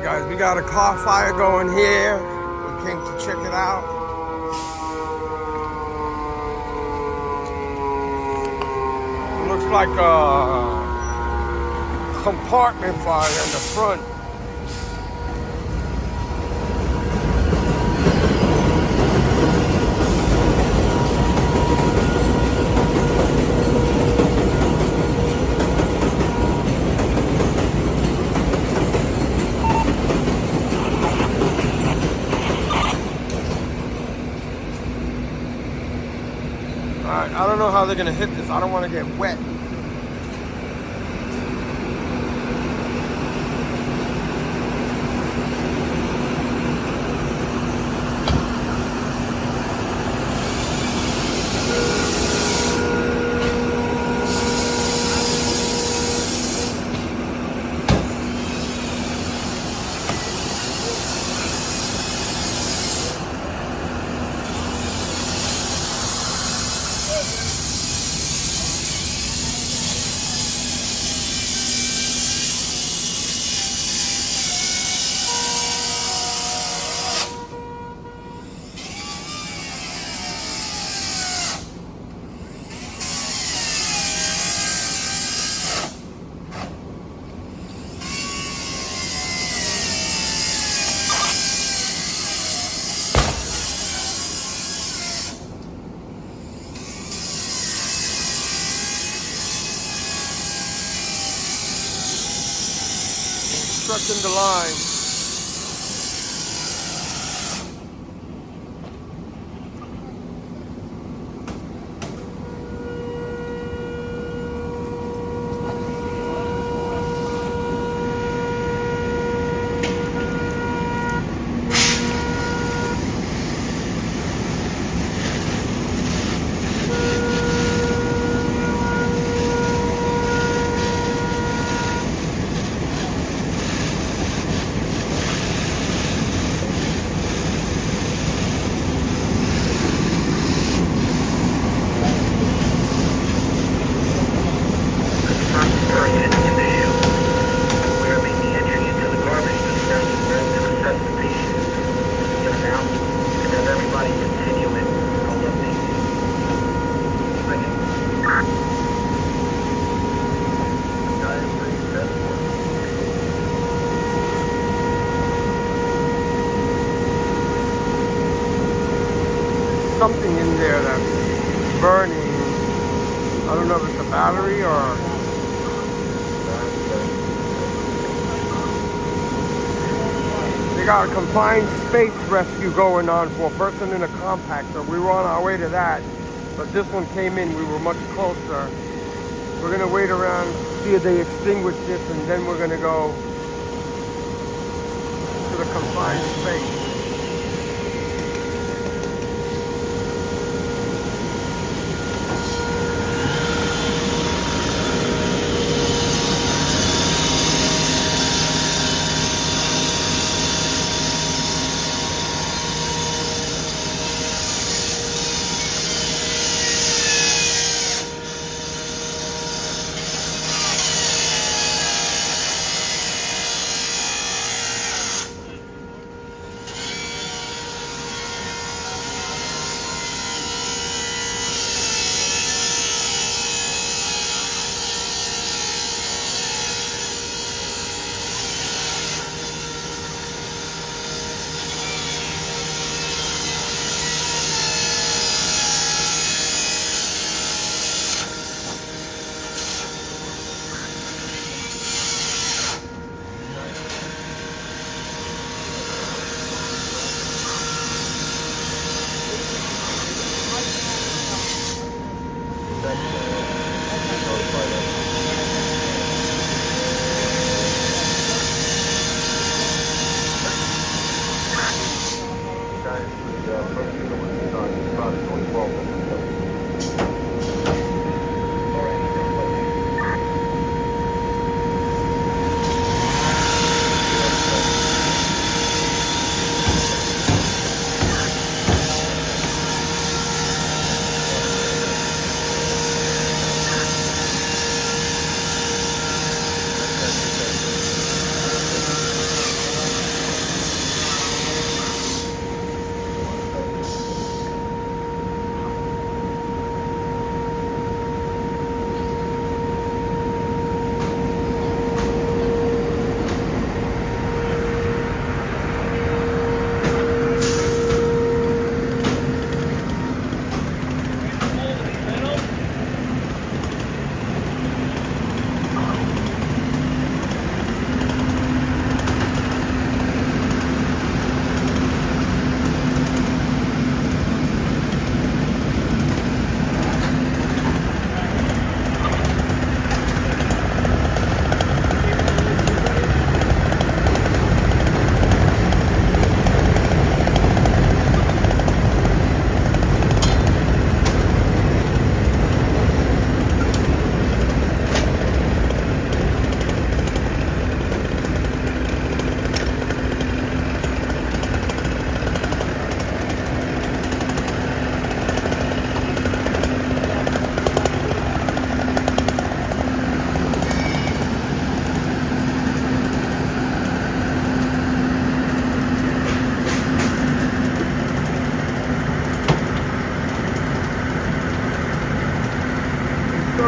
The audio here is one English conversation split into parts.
Guys, we got a car fire going here. We came to check it out. It looks like a compartment fire in the front. Alright, I don't know how they're gonna hit this. I don't want to get wet. Constructing the line. Something in there that's burning. I don't know if it's a battery or... They got a confined space rescue going on for a person in a compactor. We were on our way to that, but this one came in. We were much closer. We're gonna wait around, see if they extinguish this, and then we're gonna go to the confined space.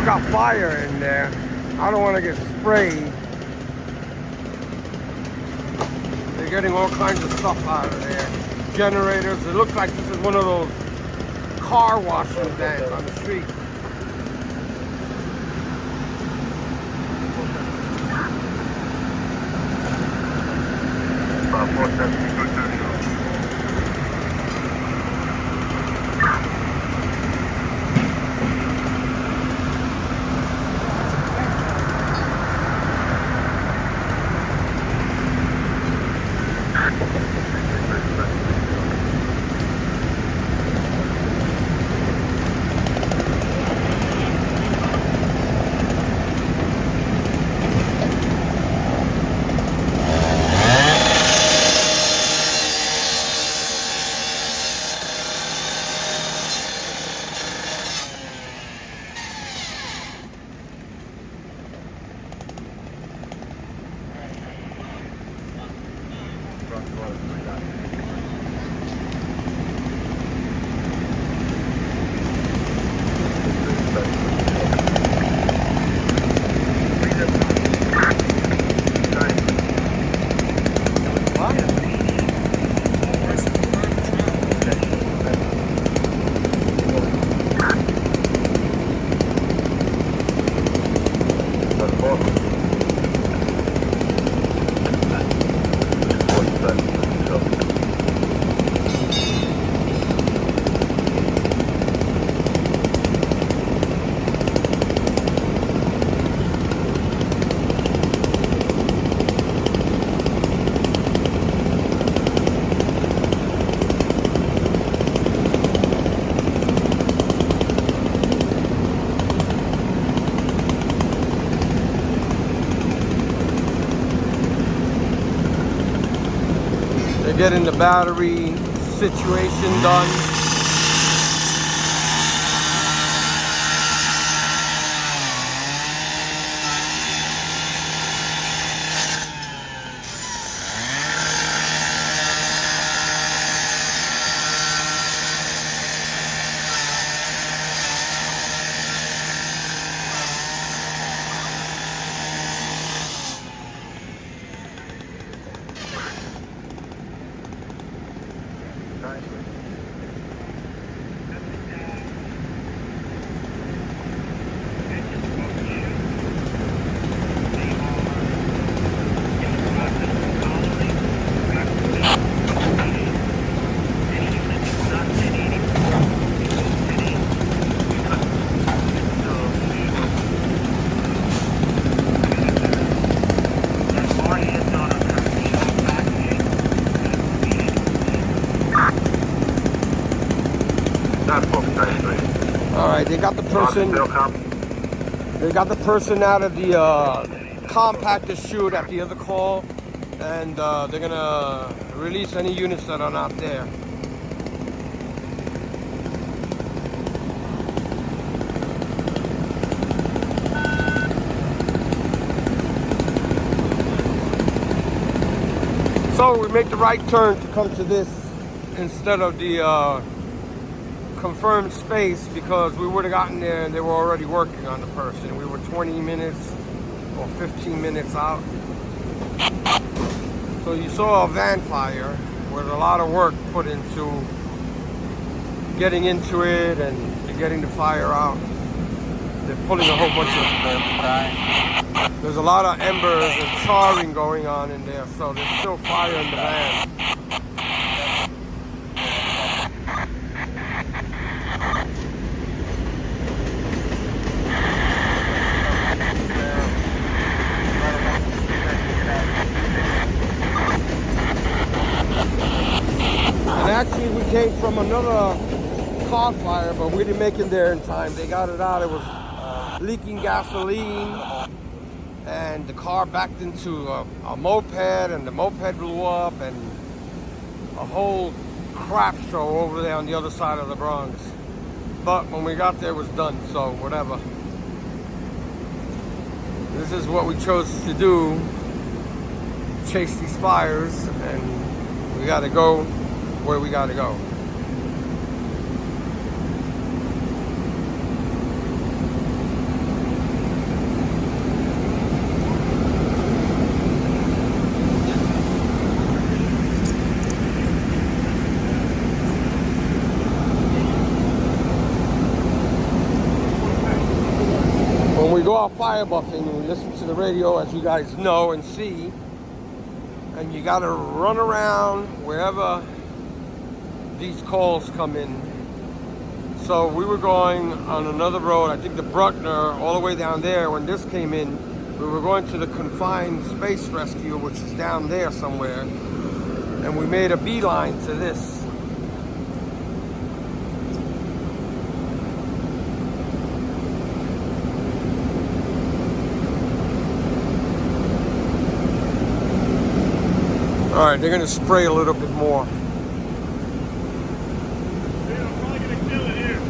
got fire in there. I don't want to get sprayed. They're getting all kinds of stuff out of there. Generators. It looks like this is one of those car washing vans on the street. Getting the battery situation done. They got the person. They got the person out of the compactor chute at the other call, and they're gonna release any units that are not there. So we make the right turn to come to this instead of the confirmed space, because we would have gotten there and they were already working on the person. We were 20 minutes or 15 minutes out. So you saw a van fire with a lot of work put into getting into it and getting the fire out. They're pulling a whole bunch of... There's a lot of embers and charring going on in there, so there's still fire in the van. Actually, we came from another car fire, but we didn't make it there in time. They got it out. It was leaking gasoline, and the car backed into a moped, and the moped blew up, and a whole crap show over there on the other side of the Bronx. But when we got there, it was done, so whatever. This is what we chose to do, chase these fires, and we got to go where we gotta go. do our fire buffing and we listen to the radio, as you guys know and see. And you gotta run around wherever these calls come in. So we were going on another road, I think the Bruckner, all the way down there. When this came in, we were going to the confined space rescue, which is down there somewhere. And we made a beeline to this. All right, they're gonna spray a little bit more. I'm probably gonna kill it here.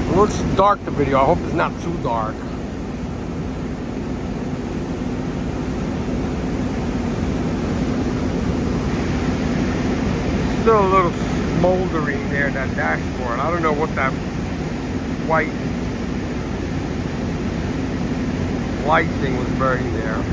It looks dark, the video. I hope it's not too dark. Still a little smoldering there, that dashboard. I don't know what that white light thing was burning there.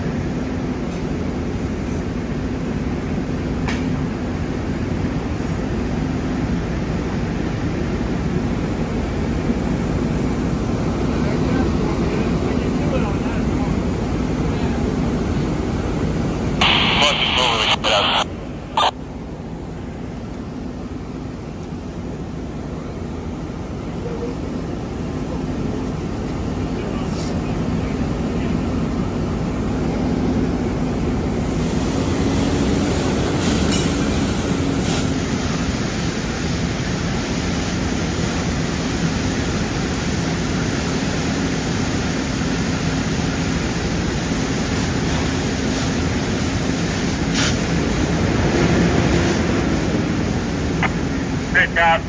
Hey, Cap.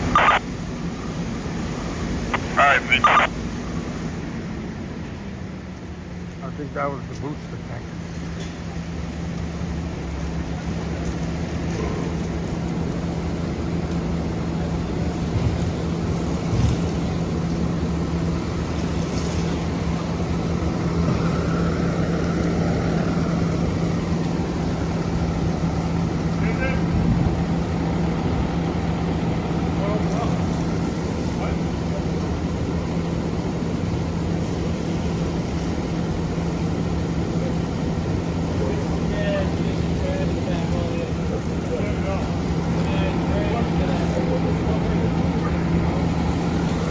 Alright, bitch. I think that was the boost detector.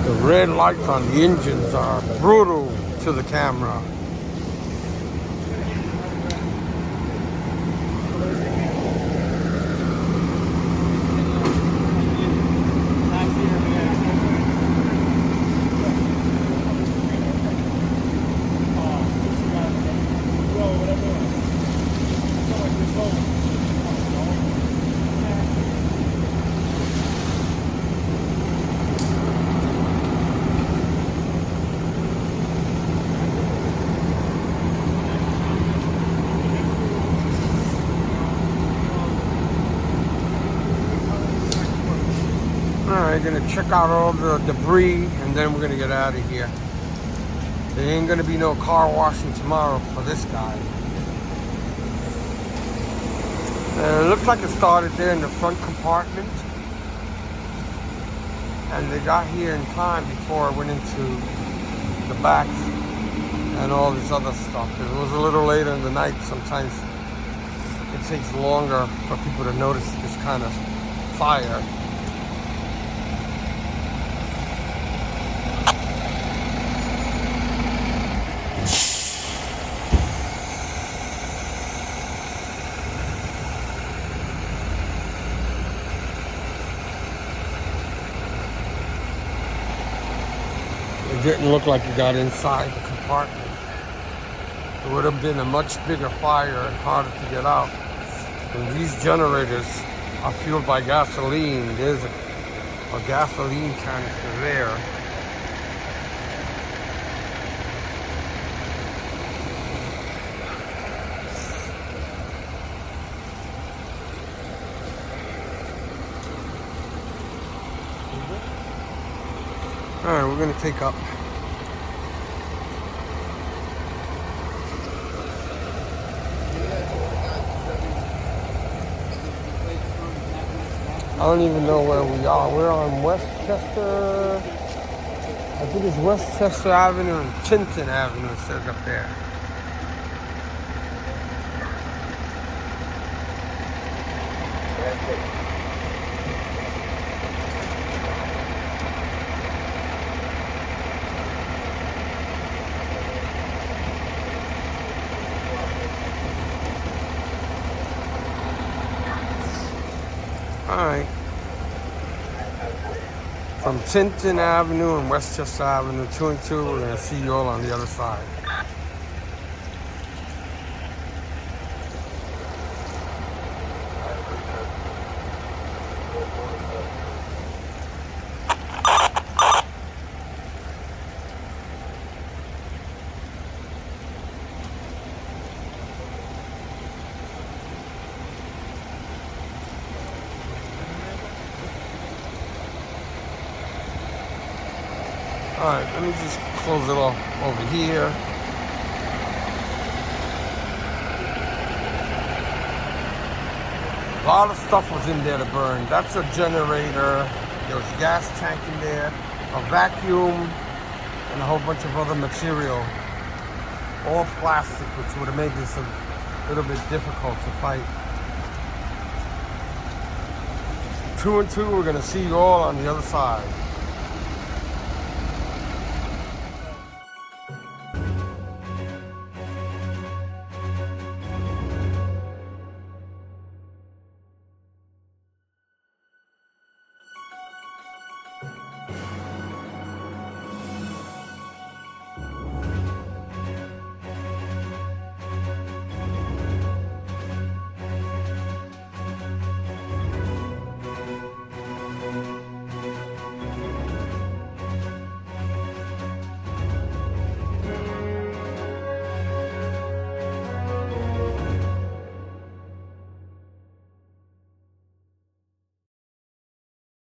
The red lights on the engines are brutal to the camera. Alright, gonna check out all the debris and then we're gonna get out of here. There ain't gonna be no car washing tomorrow for this guy. It looks like it started there in the front compartment. And they got here in time before it went into the back and all this other stuff. If it was a little later in the night, sometimes it takes longer for people to notice this kind of fire. didn't look like it got inside the compartment. It would have been a much bigger fire and harder to get out. And these generators are fueled by gasoline. There's a gasoline canister there. All right, we're gonna take up. I don't even know where we are. We're on Westchester. I think it's Westchester Avenue and Chinton Avenue, it says up there. Alright. From Chinton Avenue and Westchester Avenue, 2 and 2, we're going to see you all on the other side. Alright, let me just close it off over here. A lot of stuff was in there to burn. That's a generator. There was a gas tank in there, a vacuum, and a whole bunch of other material. All plastic, which would have made this a little bit difficult to fight. 2 and 2, we're going to see you all on the other side.